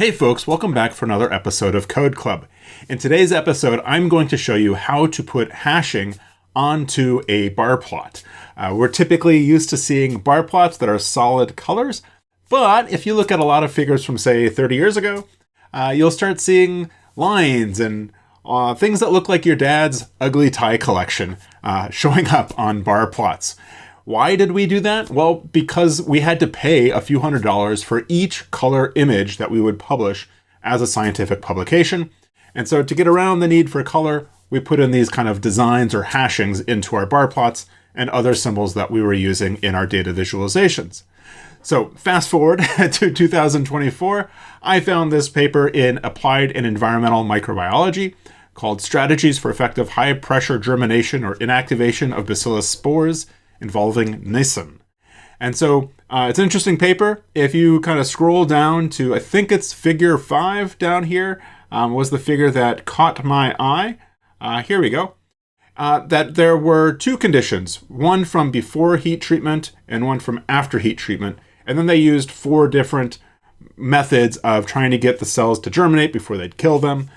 Hey folks, welcome back for another episode of Code Club. In today's episode, I'm going to show you how to put hashing onto a bar plot. We're typically used to seeing bar plots that are solid colors, but if you look at a lot of figures from, say, 30 years ago, you'll start seeing lines and things that look like your dad's ugly tie collection showing up on bar plots. Why did we do that? Well, because we had to pay a few $100s for each color image that we would publish as a scientific publication. And so to get around the need for color, we put in these kind of designs or hashings into our bar plots and other symbols that we were using in our data visualizations. So fast forward to 2024, I found this paper in Applied and Environmental Microbiology called Strategies for Effective High Pressure Germination or Inactivation of Bacillus Spores Involving Niacin. And so it's an interesting paper. If you kind of scroll down to, I think it's figure 5 down here, was the figure that caught my eye. Here we go. That there were two conditions, one from before heat treatment and one from after heat treatment. And then they used 4 different methods of trying to get the cells to germinate before they'd kill them.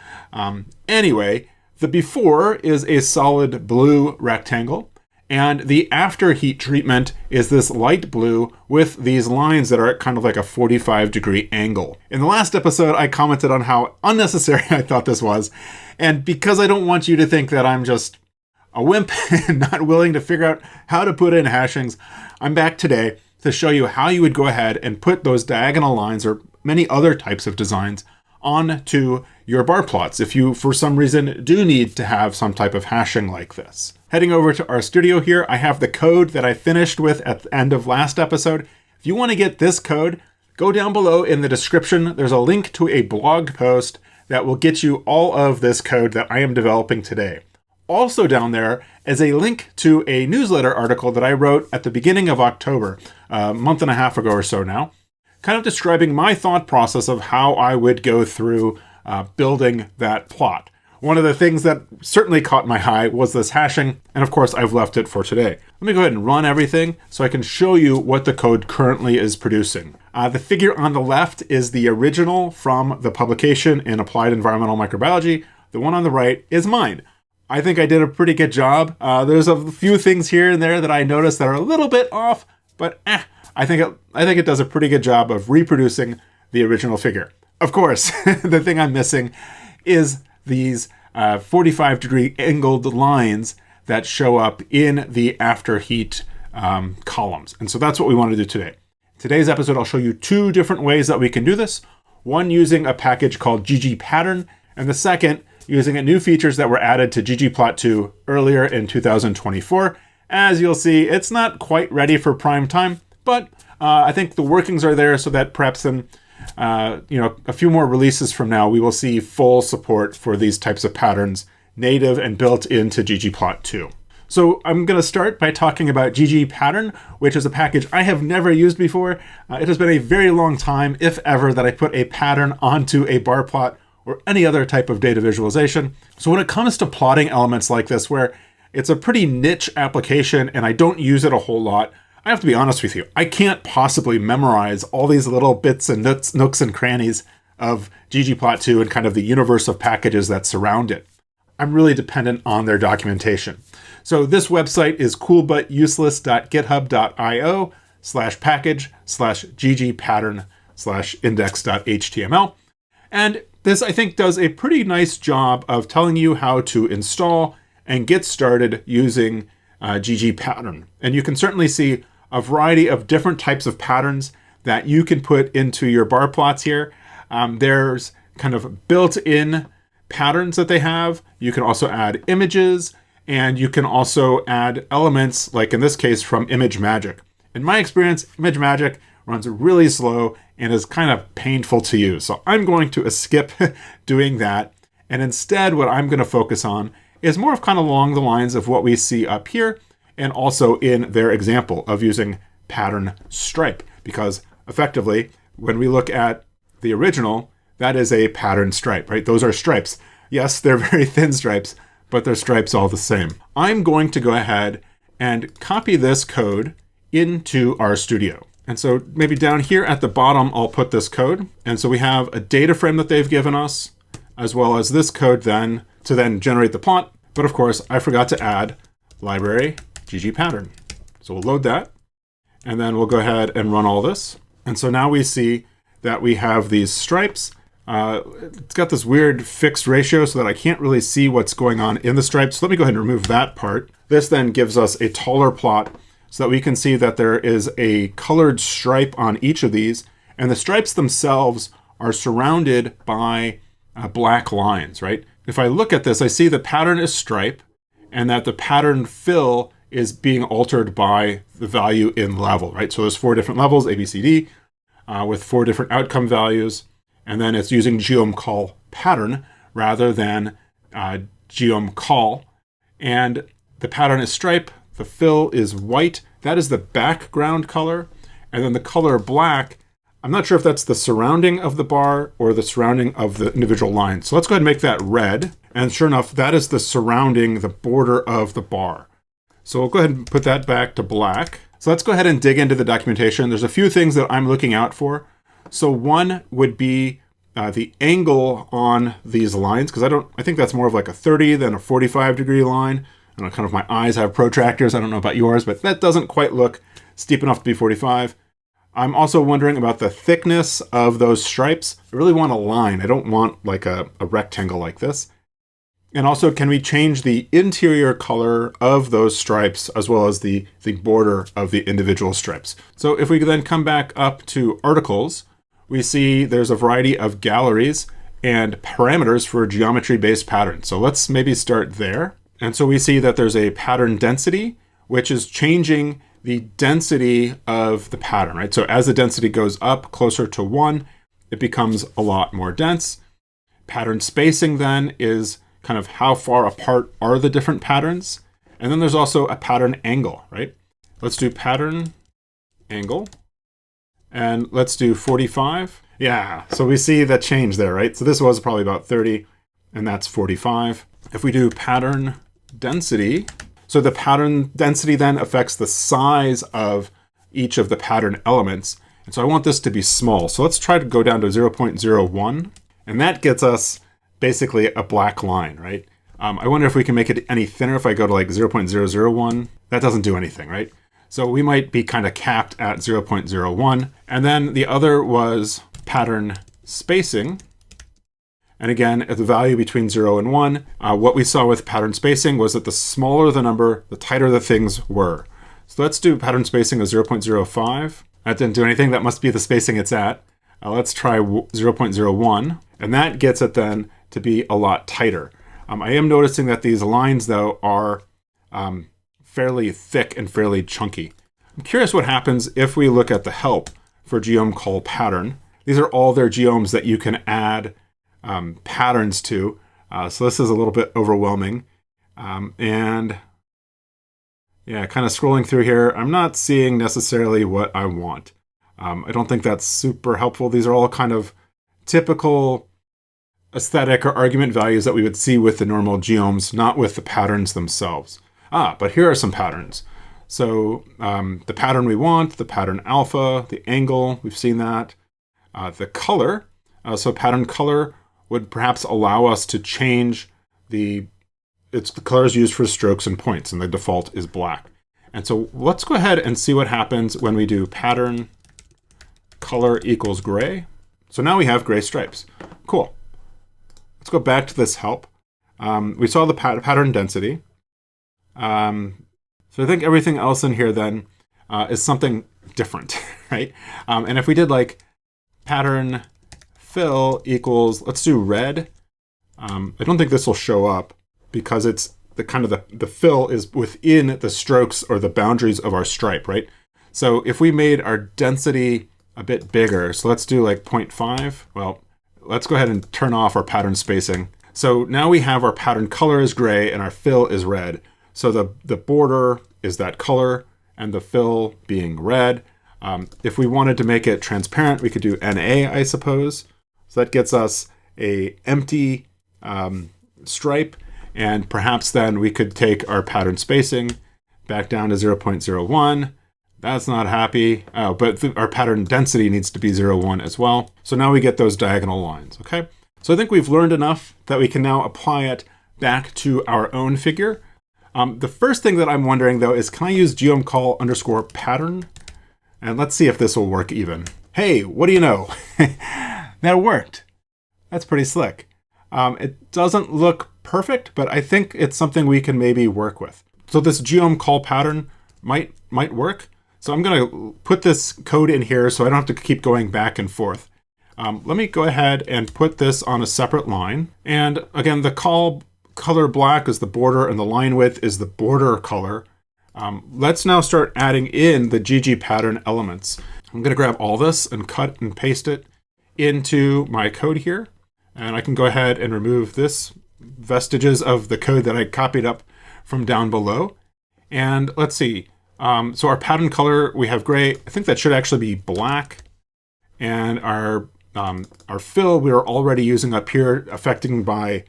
Anyway, the before is a solid blue rectangle. And the after heat treatment is this light blue with these lines that are at kind of like a 45-degree angle. In the last episode, I commented on how unnecessary I thought this was. And because I don't want you to think that I'm just a wimp and not willing to figure out how to put in hashings, I'm back today to show you how you would go ahead and put those diagonal lines or many other types of designs onto your bar plots if you, for some reason, do need to have some type of hashing like this. Heading over to our studio here, I have the code that I finished with at the end of last episode. If you want to get this code, go down below in the description. There's a link to a blog post that will get you all of this code that I am developing today. Also down there is a link to a newsletter article that I wrote at the beginning of October, a month and a half ago or so now, kind of describing my thought process of how I would go through building that plot. One of the things that certainly caught my eye was this hashing, and of course I've left it for today. Let me go ahead and run everything so I can show you what the code currently is producing. The figure on the left is the original from the publication in Applied Environmental Microbiology. The one on the right is mine. I think I did a pretty good job. There's a few things here and there that I noticed that are a little bit off, but I think it does a pretty good job of reproducing the original figure. Of course, the thing I'm missing is these 45-degree angled lines that show up in the after heat columns. And so that's what we want to do today. Today's episode, I'll show you 2 different ways that we can do this. One using a package called ggpattern, and the second using new features that were added to ggplot2 earlier in 2024. As you'll see, it's not quite ready for prime time, but I think the workings are there so that perhaps in a few more releases from now, we will see full support for these types of patterns native and built into ggplot2. So I'm going to start by talking about ggpattern, which is a package I have never used before. It has been a very long time, if ever, that I put a pattern onto a bar plot or any other type of data visualization. So when it comes to plotting elements like this, where it's a pretty niche application and I don't use it a whole lot, I have to be honest with you, I can't possibly memorize all these little bits and nooks and crannies of ggplot2 and kind of the universe of packages that surround it. I'm really dependent on their documentation. So this website is coolbutUseless.github.io/package/ggpattern/index.html. And this, I think, does a pretty nice job of telling you how to install and get started using ggpattern. And you can certainly see a variety of different types of patterns that you can put into your bar plots here. There's kind of built-in patterns that they have. You can also add images, and you can also add elements, like in this case from ImageMagick. In my experience, ImageMagick runs really slow and is kind of painful to use. So I'm going to skip doing that. And instead, what I'm going to focus on is more of kind of along the lines of what we see up here and also in their example of using pattern stripe. Because effectively, when we look at the original, that is a pattern stripe, right? Those are stripes. Yes, they're very thin stripes, but they're stripes all the same. I'm going to go ahead and copy this code into our studio. And so maybe down here at the bottom, I'll put this code. And so we have a data frame that they've given us, as well as this code then to then generate the plot. But of course, I forgot to add library ggpattern. So we'll load that, and then we'll go ahead and run all this. And so now we see that we have these stripes. It's got this weird fixed ratio so that I can't really see what's going on in the stripes. So let me go ahead and remove that part. This then gives us a taller plot so that we can see that there is a colored stripe on each of these. And the stripes themselves are surrounded by black lines, right? If I look at this, I see the pattern is stripe and that the pattern fill is being altered by the value in level, right? So there's 4 different levels, A, B, C, D, with 4 different outcome values. And then it's using geom call pattern rather than geom call. And the pattern is stripe. The fill is white. That is the background color. And then the color black, I'm not sure if that's the surrounding of the bar or the surrounding of the individual line. So let's go ahead and make that red. And sure enough, that is the surrounding, the border of the bar. So we'll go ahead and put that back to black. So let's go ahead and dig into the documentation. There's a few things that I'm looking out for. So one would be the angle on these lines, because I think that's more of like a 30 than a 45-degree line. I don't know, kind of my eyes have protractors. I don't know about yours, but that doesn't quite look steep enough to be 45. I'm also wondering about the thickness of those stripes. I really want a line. I don't want like a rectangle like this. And also, can we change the interior color of those stripes as well as the border of the individual stripes? So if we then come back up to articles, we see there's a variety of galleries and parameters for geometry-based patterns. So let's maybe start there. And so we see that there's a pattern density, which is changing the density of the pattern, right? So as the density goes up closer to 1, it becomes a lot more dense. Pattern spacing then is kind of how far apart are the different patterns. And then there's also a pattern angle, right? Let's do pattern angle. And let's do 45. Yeah, so we see that change there, right? So this was probably about 30, and that's 45. If we do pattern density, so the pattern density then affects the size of each of the pattern elements. And so I want this to be small. So let's try to go down to 0.01. And that gets us basically a black line, right? I wonder if we can make it any thinner if I go to like 0.001. That doesn't do anything, right? So we might be kind of capped at 0.01. And then the other was pattern spacing. And again, at the value between 0 and 1, what we saw with pattern spacing was that the smaller the number, the tighter the things were. So let's do pattern spacing of 0.05. That didn't do anything. That must be the spacing it's at. Let's try 0.01. And that gets it then to be a lot tighter. I am noticing that these lines, though, are fairly thick and fairly chunky. I'm curious what happens if we look at the help for geom call pattern. These are all their geoms that you can add patterns to. So this is a little bit overwhelming. And yeah, kind of scrolling through here, I'm not seeing necessarily what I want. I don't think that's super helpful. These are all kind of typical aesthetic or argument values that we would see with the normal geoms, not with the patterns themselves. But here are some patterns. So the pattern we want, the pattern alpha, the angle, we've seen that. The color, so pattern color would perhaps allow us to change the colors used for strokes and points, and the default is black. And so let's go ahead and see what happens when we do pattern color equals gray. So now we have gray stripes. Cool. Let's go back to this help. We saw the pattern density. So I think everything else in here then is something different, right? And if we did like pattern fill equals, let's do red. I don't think this will show up because it's the fill is within the strokes or the boundaries of our stripe, right? So if we made our density a bit bigger, so let's do like 0.5. Well, let's go ahead and turn off our pattern spacing. So now we have our pattern color is gray and our fill is red. So the border is that color and the fill being red. If we wanted to make it transparent, we could do NA, I suppose. So that gets us a empty stripe. And perhaps then we could take our pattern spacing back down to 0.01, That's not happy, but our pattern density needs to be 0, 1 as well. So now we get those diagonal lines, okay? So I think we've learned enough that we can now apply it back to our own figure. The first thing that I'm wondering though is, can I use geom_call_pattern? And let's see if this will work even. Hey, what do you know? That worked. That's pretty slick. It doesn't look perfect, but I think it's something we can maybe work with. So this geom_call_pattern might work. So I'm going to put this code in here so I don't have to keep going back and forth. Let me go ahead and put this on a separate line. And again, the call color black is the border and the line width is the border color. Let's now start adding in the ggpattern elements. I'm going to grab all this and cut and paste it into my code here. And I can go ahead and remove this vestiges of the code that I copied up from down below. And let's see. So our pattern color, we have gray. I think that should actually be black. And our fill, we are already using up here, affecting by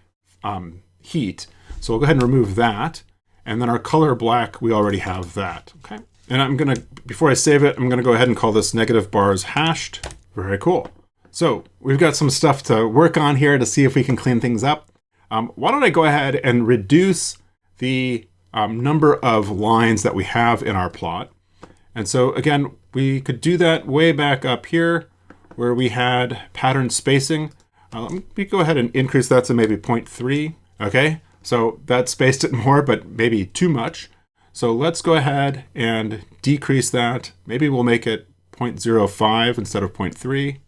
heat. So we'll go ahead and remove that. And then our color black, we already have that, okay? And I'm gonna, before I save it, I'm gonna go ahead and call this negative bars hashed. Very cool. So we've got some stuff to work on here to see if we can clean things up. Why don't I go ahead and reduce the number of lines that we have in our plot. And so again, we could do that way back up here where we had pattern spacing. Let me go ahead and increase that to maybe 0.3. Okay, so that spaced it more, but maybe too much. So let's go ahead and decrease that. Maybe we'll make it 0.05 instead of 0.3.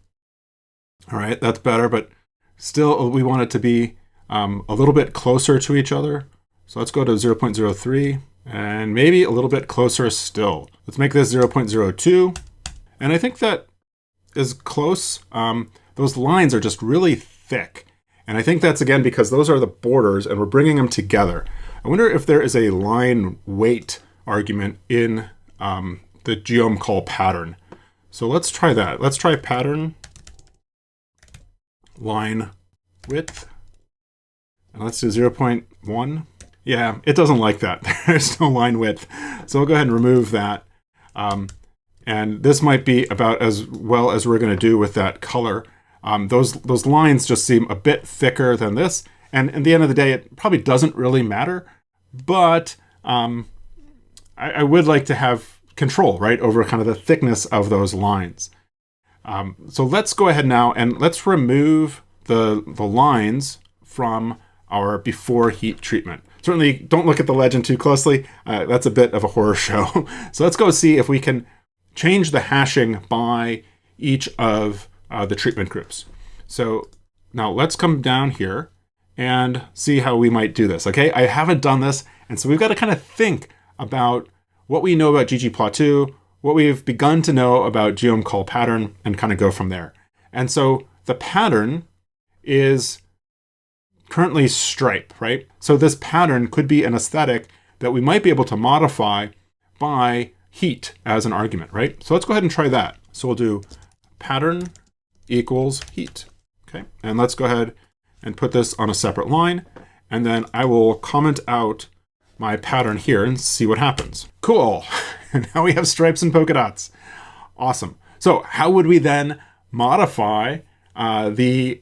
All right, that's better, but still we want it to be a little bit closer to each other. So let's go to 0.03 and maybe a little bit closer still. Let's make this 0.02. And I think that is close. Those lines are just really thick. And I think that's again because those are the borders and we're bringing them together. I wonder if there is a line weight argument in the geom_call_pattern. So let's try that. Let's try pattern line width. And let's do 0.1. Yeah, it doesn't like that. There's no line width. So we'll go ahead and remove that. And this might be about as well as we're going to do with that color. Those lines just seem a bit thicker than this. And at the end of the day, it probably doesn't really matter. But I would like to have control, right, over kind of the thickness of those lines. So let's go ahead now and let's remove the lines from our before heat treatment. Certainly don't look at the legend too closely. That's a bit of a horror show. So let's go see if we can change the hashing by each of the treatment groups. So now let's come down here and see how we might do this. Okay, I haven't done this. And so we've got to kind of think about what we know about ggplot2, what we've begun to know about geom_call_pattern, and kind of go from there. And so the pattern is currently stripe, right? So this pattern could be an aesthetic that we might be able to modify by heat as an argument, right? So let's go ahead and try that. So we'll do pattern equals heat, okay? And let's go ahead and put this on a separate line. And then I will comment out my pattern here and see what happens. Cool. Now we have stripes and polka dots. Awesome. So how would we then modify the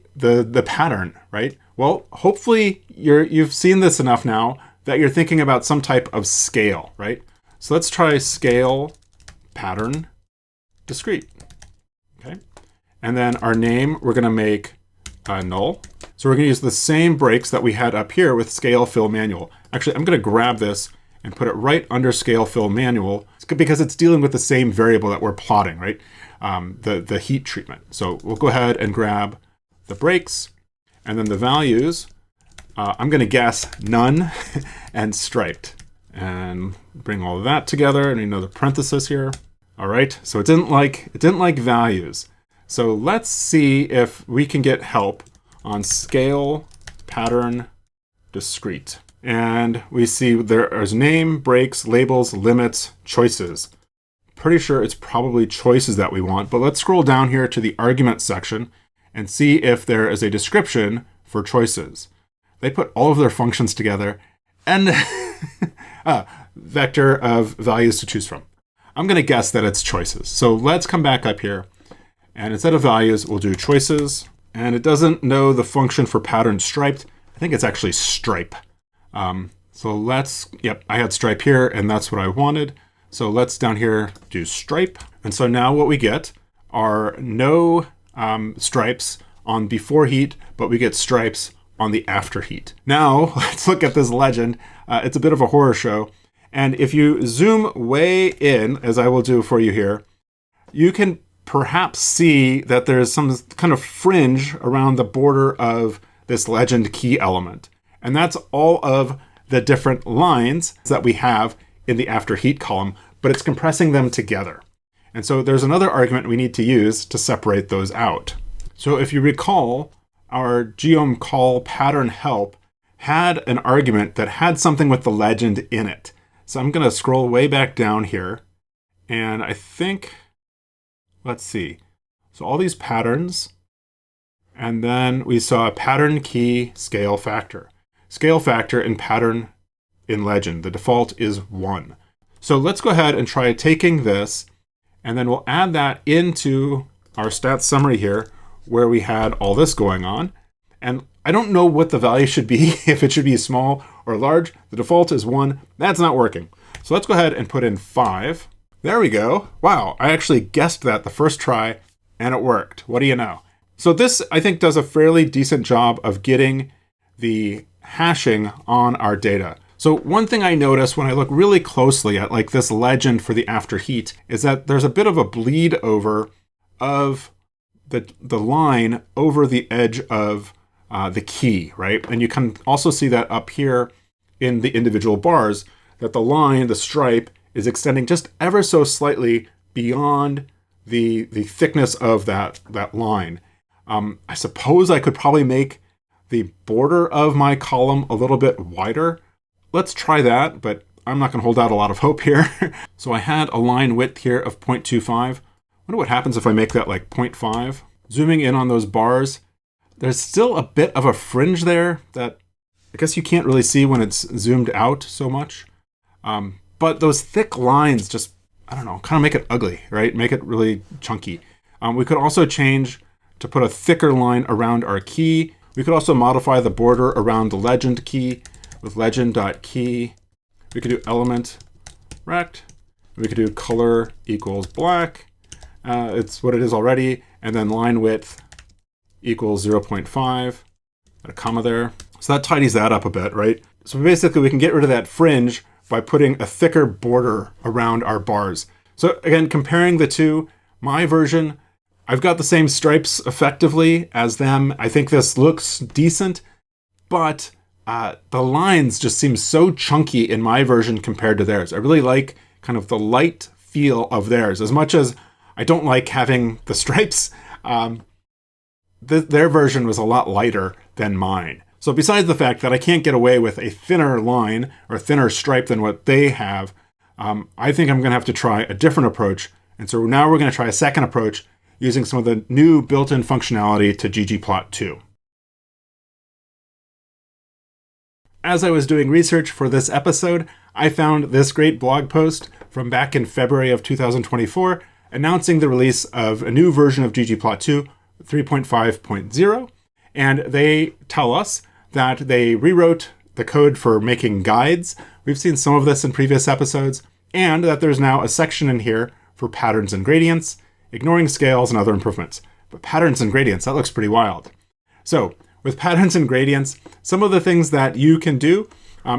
pattern, right? Well, hopefully you've seen this enough now that you're thinking about some type of scale, right? So let's try scale pattern discrete, okay? And then our name, we're gonna make null. So we're gonna use the same breaks that we had up here with scale fill manual. Actually, I'm gonna grab this and put it right under scale fill manual because it's dealing with the same variable that we're plotting, right? The heat treatment. So we'll go ahead and grab the breaks and then the values. I'm gonna guess none and striped and bring all of that together and another parenthesis here. All right, so it didn't like values. So let's see if we can get help on scale pattern discrete. And we see there's name, breaks, labels, limits, choices. Pretty sure it's probably choices that we want, but let's scroll down here to the argument section and see if there is a description for choices. They put all of their functions together and vector of values to choose from. I'm going to guess that it's choices. So let's come back up here. And instead of values, we'll do choices. And it doesn't know the function for pattern striped. I think it's actually stripe. So let's, yep, I had stripe here, and that's what I wanted. So let's down here do stripe. And so now what we get are no stripes on before heat, but we get stripes on the after heat. Now let's look at this legend. It's a bit of a horror show. And if you zoom way in, as I will do for you here, you can perhaps see that there's some kind of fringe around the border of this legend key element. And that's all of the different lines that we have in the after heat column, but it's compressing them together. And so there's another argument we need to use to separate those out. So if you recall, our geom call pattern help had an argument that had something with the legend in it. So I'm going to scroll way back down here, and I think, let's see. So all these patterns, and then we saw pattern key scale factor. Scale factor in pattern in legend, the default is 1. So let's go ahead and try taking this, and then we'll add that into our stats summary here, where we had all this going on. And I don't know what the value should be, if it should be small or large. The default is 1. That's not working. So let's go ahead and put in 5. There we go. Wow, I actually guessed that the first try, and it worked. What do you know? So this, I think, does a fairly decent job of getting the hashing on our data. So one thing I notice when I look really closely at like this legend for the after heat is that there's a bit of a bleed over of the line over the edge of the key, right? And you can also see that up here in the individual bars, that the line, the stripe, is extending just ever so slightly beyond the thickness of that line. I suppose I could probably make the border of my column a little bit wider. Let's try that, but I'm not going to hold out a lot of hope here. So I had a line width here of 0.25. I wonder what happens if I make that like 0.5. Zooming in on those bars, there's still a bit of a fringe there that I guess you can't really see when it's zoomed out so much. But those thick lines just, I don't know, kind of make it ugly, right? Make it really chunky. We could also change to put a thicker line around our key. We could also modify the border around the legend key with legend.key. We could do element rect. We could do color equals black. It's what it is already. And then line width equals 0.5. A comma there. So that tidies that up a bit, right? So basically we can get rid of that fringe by putting a thicker border around our bars. So again, comparing the two, my version, I've got the same stripes effectively as them. I think this looks decent, but the lines just seem so chunky in my version compared to theirs. I really like kind of the light feel of theirs. As much as I don't like having the stripes, their version was a lot lighter than mine. So besides the fact that I can't get away with a thinner line or thinner stripe than what they have, I think I'm going to have to try a different approach. And so now we're going to try a second approach using some of the new built-in functionality to ggplot2. As I was doing research for this episode, I found this great blog post from back in February of 2024 announcing the release of a new version of ggplot2 3.5.0. And they tell us that they rewrote the code for making guides. We've seen some of this in previous episodes, and that there's now a section in here for patterns and gradients, ignoring scales and other improvements. But patterns and gradients, that looks pretty wild. So with patterns and gradients, some of the things that you can do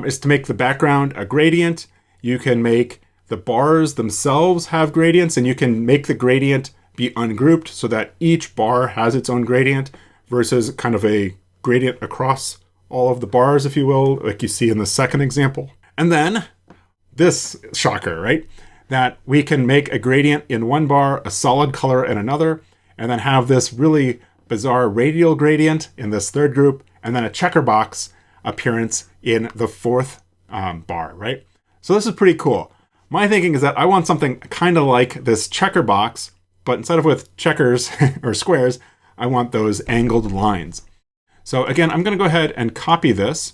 is to make the background a gradient. You can make the bars themselves have gradients, and you can make the gradient be ungrouped so that each bar has its own gradient versus kind of a gradient across all of the bars, if you will, like you see in the second example. And then this shocker, right? That we can make a gradient in one bar, a solid color in another, and then have this really bizarre radial gradient in this third group, and then a checker box appearance in the fourth bar, right? So this is pretty cool. My thinking is that I want something kind of like this checker box, but instead of with checkers or squares, I want those angled lines. So again, I'm going to go ahead and copy this,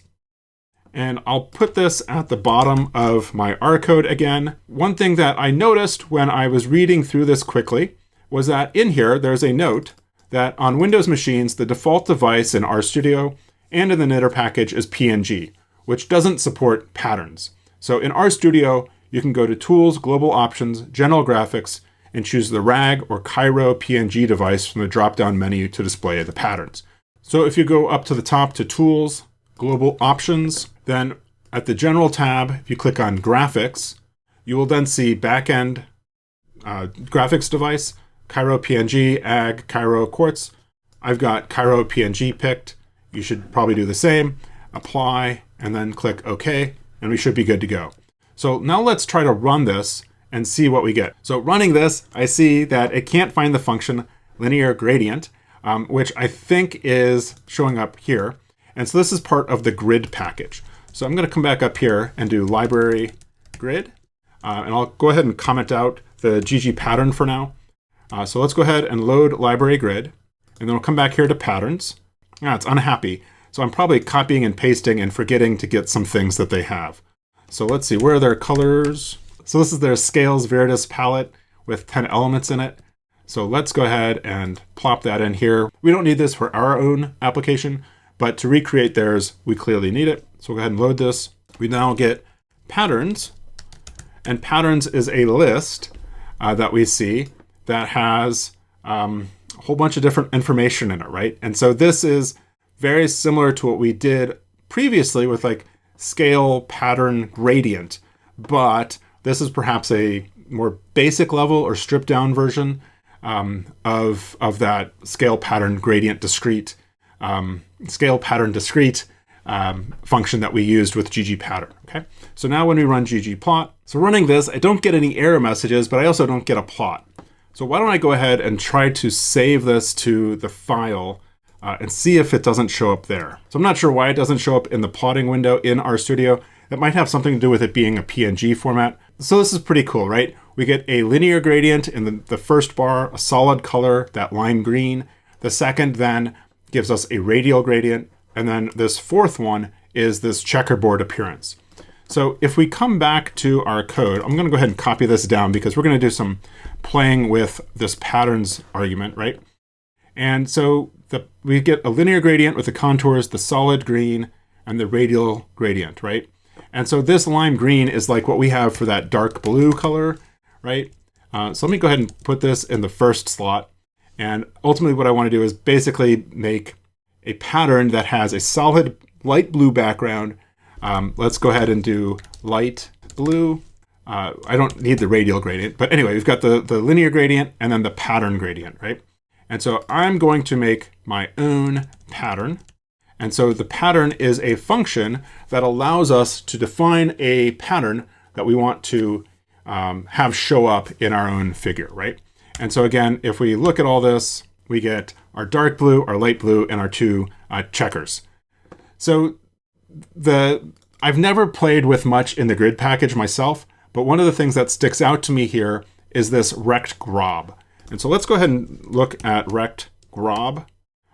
And I'll put this at the bottom of my R code again. One thing that I noticed when I was reading through this quickly was that in here, there's a note that on Windows machines, the default device in RStudio and in the knitter package is PNG, which doesn't support patterns. So in RStudio, you can go to Tools, Global Options, General Graphics, and choose the RAG or Cairo PNG device from the drop-down menu to display the patterns. So if you go up to the top to Tools, Global Options, then at the General tab, if you click on Graphics, you will then see Backend Graphics Device, Cairo PNG, AG, Cairo Quartz. I've got Cairo PNG picked. You should probably do the same. Apply, and then click OK, and we should be good to go. So now let's try to run this and see what we get. So running this, I see that it can't find the function linear gradient, which I think is showing up here. And so this is part of the grid package. So I'm going to come back up here and do library grid. And I'll go ahead and comment out the ggpattern for now. So let's go ahead and load library grid. And then we'll come back here to patterns. It's unhappy. So I'm probably copying and pasting and forgetting to get some things that they have. So let's see, where are their colors? So this is their Scales Veritas palette with 10 elements in it. So let's go ahead and plop that in here. We don't need this for our own application, but to recreate theirs, we clearly need it. So we'll go ahead and load this. We now get patterns, and patterns is a list that we see that has a whole bunch of different information in it, right? And so this is very similar to what we did previously with like scale pattern gradient, but this is perhaps a more basic level or stripped down version of that scale pattern gradient discrete function that we used with ggpattern. Okay, so now when we run ggplot, so running this, I don't get any error messages, but I also don't get a plot. So why don't I go ahead and try to save this to the file and see if it doesn't show up there. So I'm not sure why it doesn't show up in the plotting window in RStudio. That might have something to do with it being a PNG format. So this is pretty cool, right? We get a linear gradient in the first bar, a solid color, that lime green. The second then gives us a radial gradient. And then this fourth one is this checkerboard appearance. So if we come back to our code, I'm going to go ahead and copy this down because we're going to do some playing with this patterns argument, right? And so we get a linear gradient with the contours, the solid green, and the radial gradient, right? And so this lime green is like what we have for that dark blue color, right? So let me go ahead and put this in the first slot. And ultimately what I want to do is basically make a pattern that has a solid light blue background. Let's go ahead and do light blue. I don't need the radial gradient, but anyway, we've got the linear gradient and then the pattern gradient, right? And so I'm going to make my own pattern. And so the pattern is a function that allows us to define a pattern that we want to have show up in our own figure, right? And so again, if we look at all this, we get our dark blue, our light blue, and our two checkers. So I've never played with much in the grid package myself, but one of the things that sticks out to me here is this rect grob. And so let's go ahead and look at rect grob.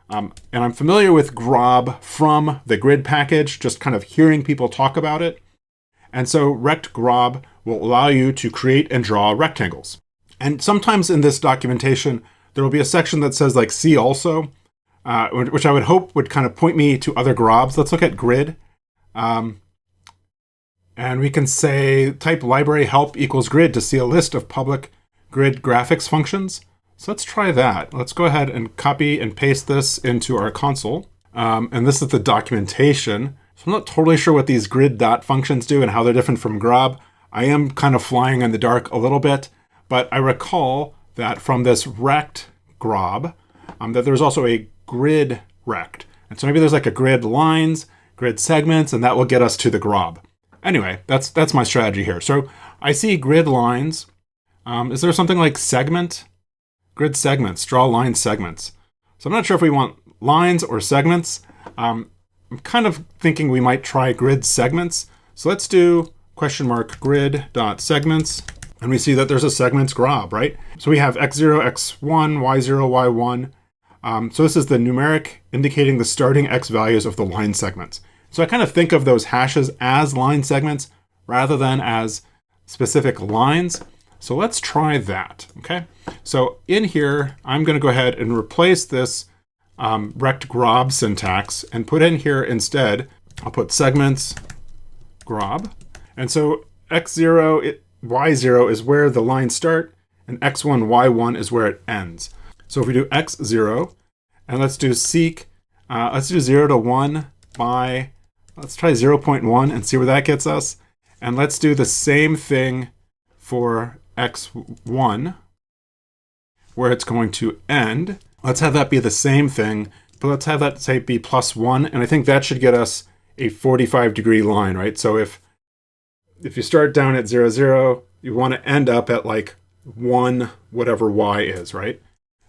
And I'm familiar with grob from the grid package, just kind of hearing people talk about it. And so rect grob will allow you to create and draw rectangles. And sometimes in this documentation, there will be a section that says like see also, which I would hope would kind of point me to other grobs. Let's look at grid. And we can say type library help equals grid to see a list of public grid graphics functions. So let's try that. Let's go ahead and copy and paste this into our console. And this is the documentation. So I'm not totally sure what these grid dot functions do and how they're different from grob. I am kind of flying in the dark a little bit, but I recall that from this rect grob, that there's also a grid rect. And so maybe there's like a grid lines, grid segments, and that will get us to the grob. Anyway, that's my strategy here. So I see grid lines. Is there something like segment? Grid segments, draw line segments. So I'm not sure if we want lines or segments. I'm kind of thinking we might try grid segments. So let's do $grid.segments. And we see that there's a segments grob, right? So we have x0, x1, y0, y1. So this is the numeric indicating the starting x values of the line segments. So I kind of think of those hashes as line segments rather than as specific lines. So let's try that, okay? So in here, I'm gonna go ahead and replace this rect grob syntax and put in here instead, I'll put segments grob. And so x0, y0 is where the lines start, and x1, y1 is where it ends. So if we do x0, and let's do seek, let's do 0 to 1 by, let's try 0.1 and see where that gets us. And let's do the same thing for x1, where it's going to end. Let's have that be the same thing, but let's have that say be +1, and I think that should get us a 45-degree line, right? So if you start down at 0, 0, you want to end up at like 1, whatever y is, right?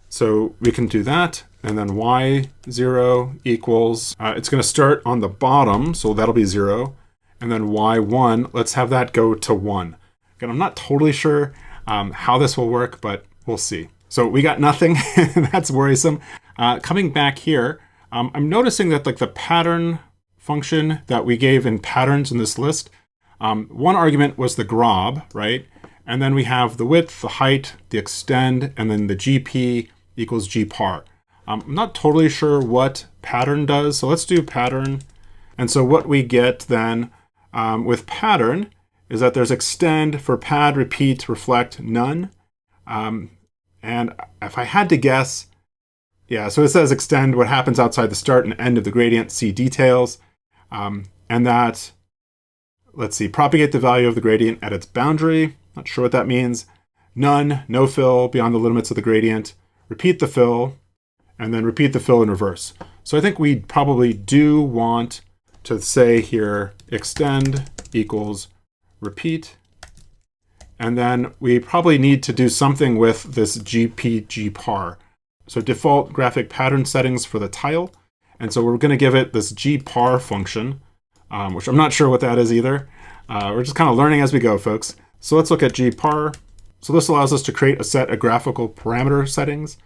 So we can do that, and then y0 equals, it's going to start on the bottom, so that'll be 0, and then y1, let's have that go to 1. Again, I'm not totally sure how this will work, but we'll see. So we got nothing. That's worrisome. Coming back here, I'm noticing that like the pattern function that we gave in patterns in this list, one argument was the grob, right? And then we have the width, the height, the extend, and then the gp equals gpar. I'm not totally sure what pattern does, so let's do pattern. And so what we get then with pattern is that there's extend for pad, repeat, reflect, none. And if I had to guess, yeah, so it says extend what happens outside the start and end of the gradient, see details. And that, let's see, propagate the value of the gradient at its boundary. Not sure what that means. None, no fill beyond the limits of the gradient. Repeat the fill, and then repeat the fill in reverse. So I think we probably do want to say here, extend equals repeat. And then we probably need to do something with this gpar. So default graphic pattern settings for the tile. And so we're going to give it this gpar function, which I'm not sure what that is either. We're just kind of learning as we go, folks. So let's look at gpar. So this allows us to create a set of graphical parameter settings.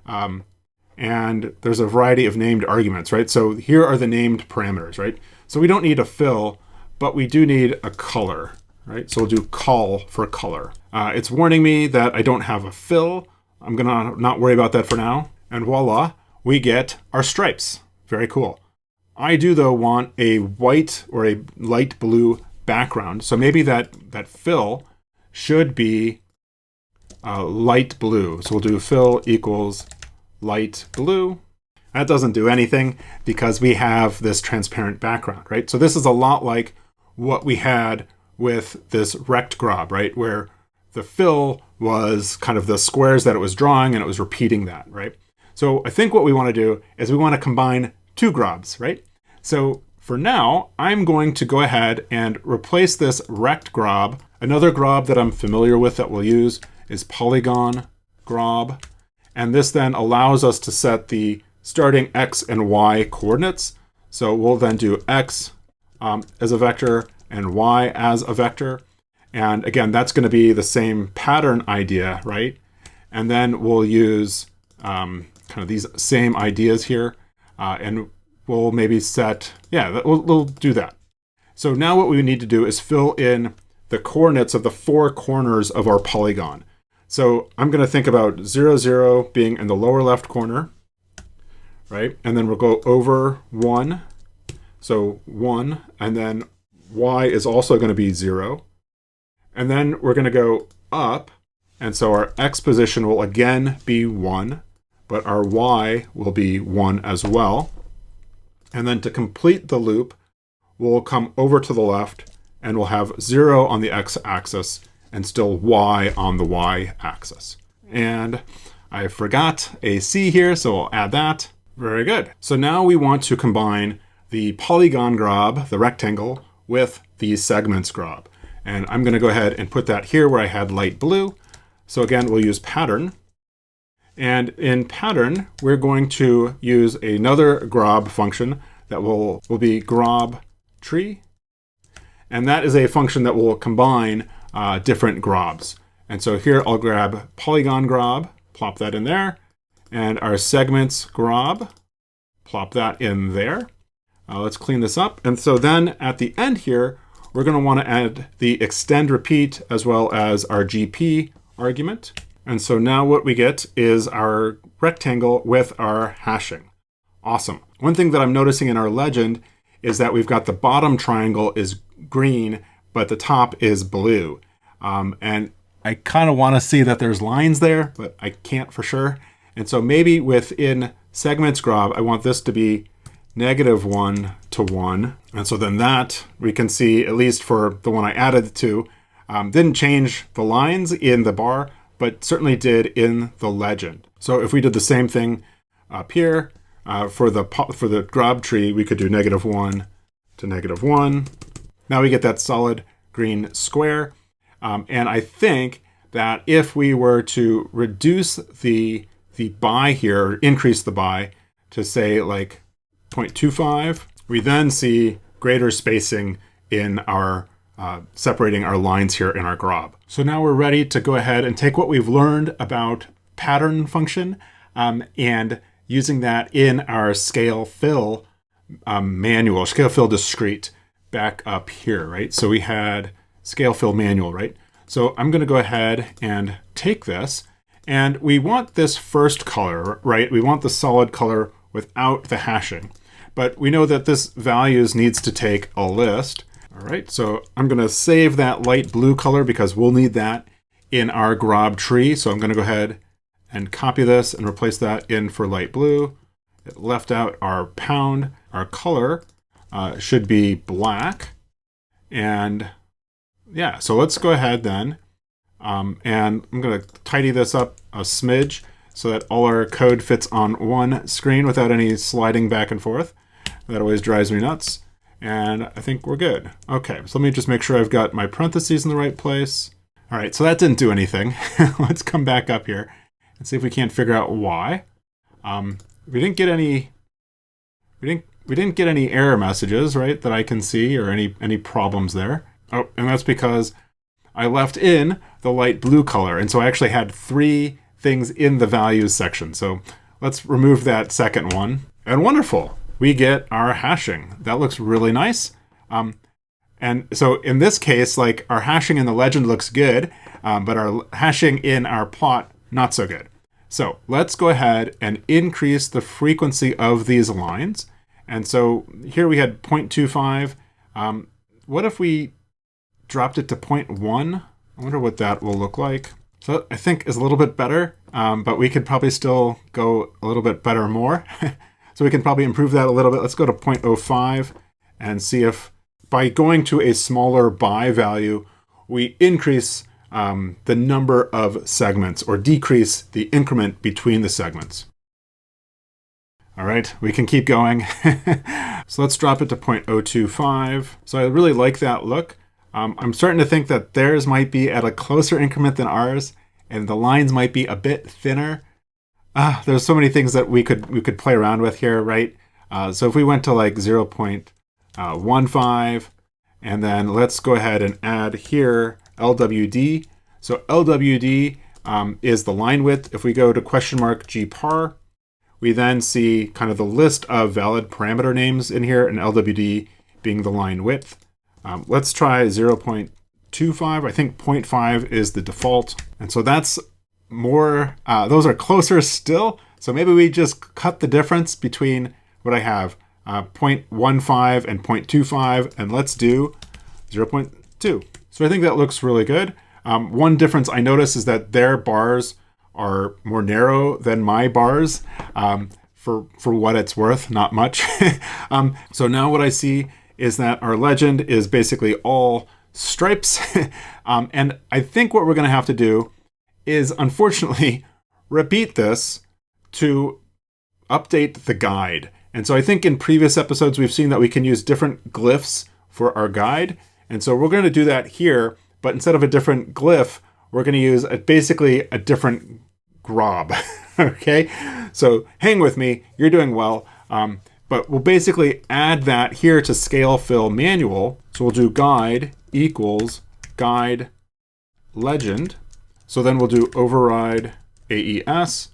And there's a variety of named arguments, right? So here are the named parameters, right? So we don't need a fill, but we do need a color, right? So we'll do call for color. It's warning me that I don't have a fill. I'm gonna not worry about that for now. And voila, we get our stripes. Very cool. I do though want a white or a light blue background. So maybe that fill should be light blue. So we'll do fill equals light blue. That doesn't do anything because we have this transparent background, right? So this is a lot like what we had with this rect grob, right? Where the fill was kind of the squares that it was drawing and it was repeating that, right? So I think what we want to do is we want to combine two grobs, right? So for now, I'm going to go ahead and replace this rect grob. Another grob that I'm familiar with that we'll use is polygon grob. And this then allows us to set the starting x and y coordinates. So we'll then do x as a vector and y as a vector. And again, that's going to be the same pattern idea, right? And then we'll use kind of these same ideas here. And we'll maybe set, yeah, we'll do that. So now what we need to do is fill in the coordinates of the four corners of our polygon. So I'm going to think about 0, 0 being in the lower left corner, right? And then we'll go over 1. So 1, and then y is also going to be 0. And then we're going to go up, and so our x position will again be 1, but our y will be 1 as well. And then to complete the loop, we'll come over to the left, and we'll have 0 on the x-axis, and still y on the y-axis. And I forgot a c here, so I'll add that. Very good. So now we want to combine the polygon grob, the rectangle, with the segments grob. And I'm going to go ahead and put that here where I had light blue. So again, we'll use pattern. And in pattern, we're going to use another grob function that will be grob tree. And that is a function that will combine different grobs. And so here I'll grab polygon grob, plop that in there, and our segments grob, plop that in there. Let's clean this up. And so then at the end here, we're going to want to add the extend repeat as well as our GP argument. And so now what we get is our rectangle with our hashing. Awesome. One thing that I'm noticing in our legend is that we've got the bottom triangle is green, but the top is blue. And I kind of want to see that there's lines there, but I can't for sure. And so maybe within segments grab, I want this to be -1 to 1. And so then that we can see, at least for the one I added to, didn't change the lines in the bar, but certainly did in the legend. So if we did the same thing up here, for the grab tree, we could do -1 to -1. Now we get that solid green square. And I think that if we were to reduce the by here, or increase the by to say like 0.25, we then see greater spacing in our separating our lines here in our grab. So now we're ready to go ahead and take what we've learned about pattern function and using that in our scale fill manual, scale fill discrete back up here, right? So we had scale fill manual, right? So I'm going to go ahead and take this, and we want this first color, right? We want the solid color without the hashing, but we know that this values needs to take a list. All right, so I'm going to save that light blue color because we'll need that in our grab tree. So I'm going to go ahead and copy this and replace that in for light blue. It left out our pound. Our color should be black. And yeah, so let's go ahead then. And I'm going to tidy this up a smidge so that all our code fits on one screen without any sliding back and forth. That always drives me nuts. And I think we're good. Okay, so let me just make sure I've got my parentheses in the right place. All right, so that didn't do anything. Let's come back up here and see if we can't figure out why. We didn't get any. We didn't get any error messages, right, that I can see, or any problems there. Oh, and that's because I left in the light blue color, and so I actually had 3 things in the values section. So let's remove that second one, and wonderful. We get our hashing. That looks really nice. And so in this case, like our hashing in the legend looks good, but our hashing in our plot, not so good. So let's go ahead and increase the frequency of these lines. And so here we had 0.25. What if we dropped it to 0.1? I wonder what that will look like. So I think is a little bit better, but we could probably still go a little bit better more. So we can probably improve that a little bit. Let's go to 0.05 and see if by going to a smaller by value, we increase the number of segments or decrease the increment between the segments. All right, we can keep going. So let's drop it to 0.025. So I really like that look. I'm starting to think that theirs might be at a closer increment than ours, and the lines might be a bit thinner. There's so many things that we could play around with here, right? So if we went to like 0.15, and then let's go ahead and add here LWD. So LWD is the line width. If we go to !gpar, we then see kind of the list of valid parameter names in here, and LWD being the line width. Let's try 0.25. I think 0.5 is the default. And so that's more, those are closer still. So maybe we just cut the difference between what I have, 0.15 and 0.25, and let's do 0.2. So I think that looks really good. One difference I notice is that their bars are more narrow than my bars, for what it's worth, not much. So now what I see is that our legend is basically all stripes. And I think what we're going to have to do is, unfortunately, repeat this to update the guide. And so I think in previous episodes, we've seen that we can use different glyphs for our guide. And so we're going to do that here, but instead of a different glyph, we're going to use basically a different grob. Okay, so hang with me, you're doing well. But we'll basically add that here to scale fill manual. So we'll do guide equals guide legend. So then we'll do override AES.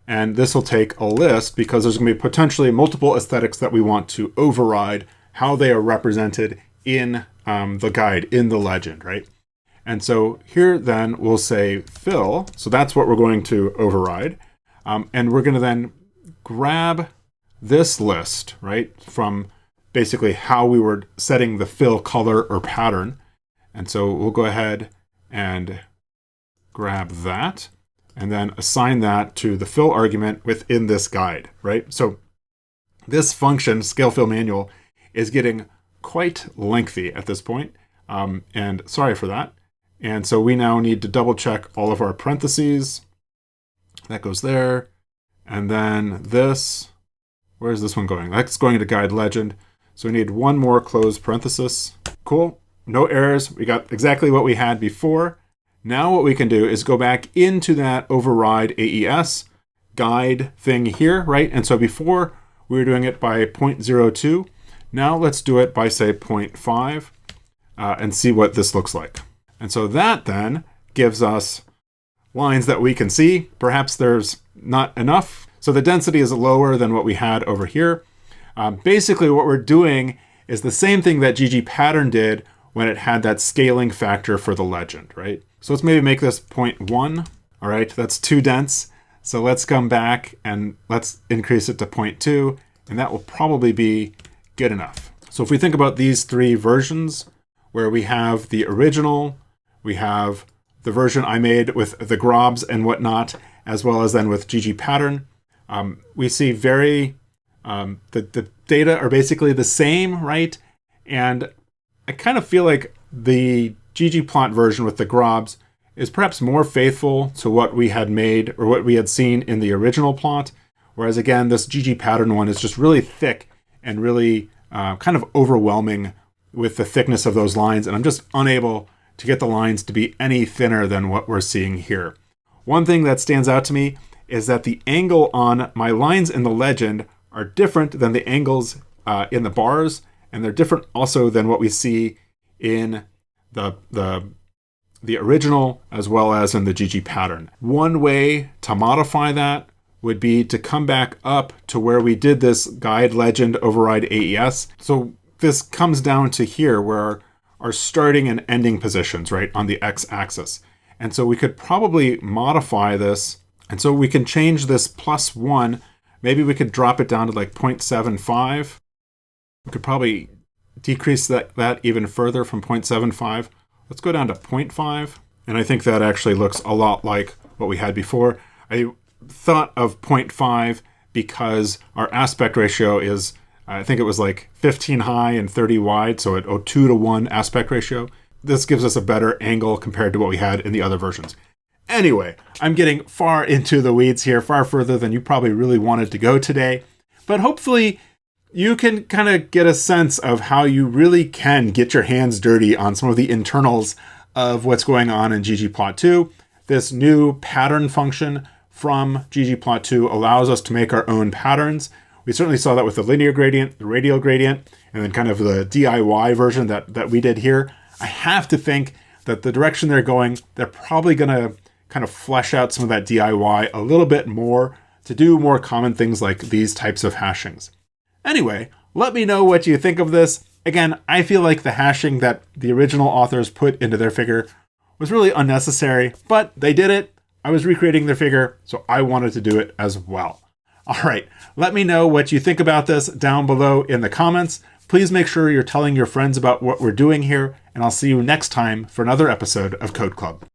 And this will take a list because there's going to be potentially multiple aesthetics that we want to override how they are represented in the guide, in the legend, right? And so here then we'll say fill. So that's what we're going to override. And we're going to then grab this list, right, from basically how we were setting the fill color or pattern. And so we'll go ahead and grab that and then assign that to the fill argument within this guide, right? So this function, scale fill manual, is getting quite lengthy at this point. And sorry for that. And so we now need to double check all of our parentheses. That goes there. And then this, where's this one going? That's going to guide legend. So we need one more close parenthesis. Cool. No errors. We got exactly what we had before. Now what we can do is go back into that override AES guide thing here, right? And so before we were doing it by 0.02. Now let's do it by, say, 0.5 and see what this looks like. And so that then gives us lines that we can see. Perhaps there's not enough. So the density is lower than what we had over here. Basically, what we're doing is the same thing that ggpattern did when it had that scaling factor for the legend, right? So let's maybe make this 0.1. All right, that's too dense. So let's come back and let's increase it to 0.2, and that will probably be good enough. So if we think about these three versions, where we have the original, we have the version I made with the grobs and whatnot, as well as then with ggpattern, we see the data are basically the same, right? And I kind of feel like the ggplot version with the grobs is perhaps more faithful to what we had made or what we had seen in the original plot. Whereas again, this ggpattern one is just really thick and really kind of overwhelming with the thickness of those lines. And I'm just unable to get the lines to be any thinner than what we're seeing here. One thing that stands out to me is that the angle on my lines in the legend are different than the angles in the bars, and they're different also than what we see in the original as well as in the ggpattern. One way to modify that would be to come back up to where we did this guide legend override AES. So this comes down to here where our starting and ending positions, right, on the x-axis. And so we could probably modify this. And so we can change this +1. Maybe we could drop it down to like 0.75. We could probably decrease that even further from 0.75. Let's go down to 0.5. And I think that actually looks a lot like what we had before. I thought of 0.5 because our aspect ratio is, I think it was like 15 high and 30 wide, so a 2:1 aspect ratio. This gives us a better angle compared to what we had in the other versions. Anyway, I'm getting far into the weeds here, far further than you probably really wanted to go today. But hopefully you can kind of get a sense of how you really can get your hands dirty on some of the internals of what's going on in ggplot2. This new pattern function from ggplot2 allows us to make our own patterns. We certainly saw that with the linear gradient, the radial gradient, and then kind of the DIY version that we did here. I have to think that the direction they're going, they're probably going to kind of flesh out some of that DIY a little bit more to do more common things like these types of hashings. Anyway, let me know what you think of this. Again, I feel like the hashing that the original authors put into their figure was really unnecessary, but they did it. I was recreating their figure, so I wanted to do it as well. All right, let me know what you think about this down below in the comments. Please make sure you're telling your friends about what we're doing here, and I'll see you next time for another episode of Code Club.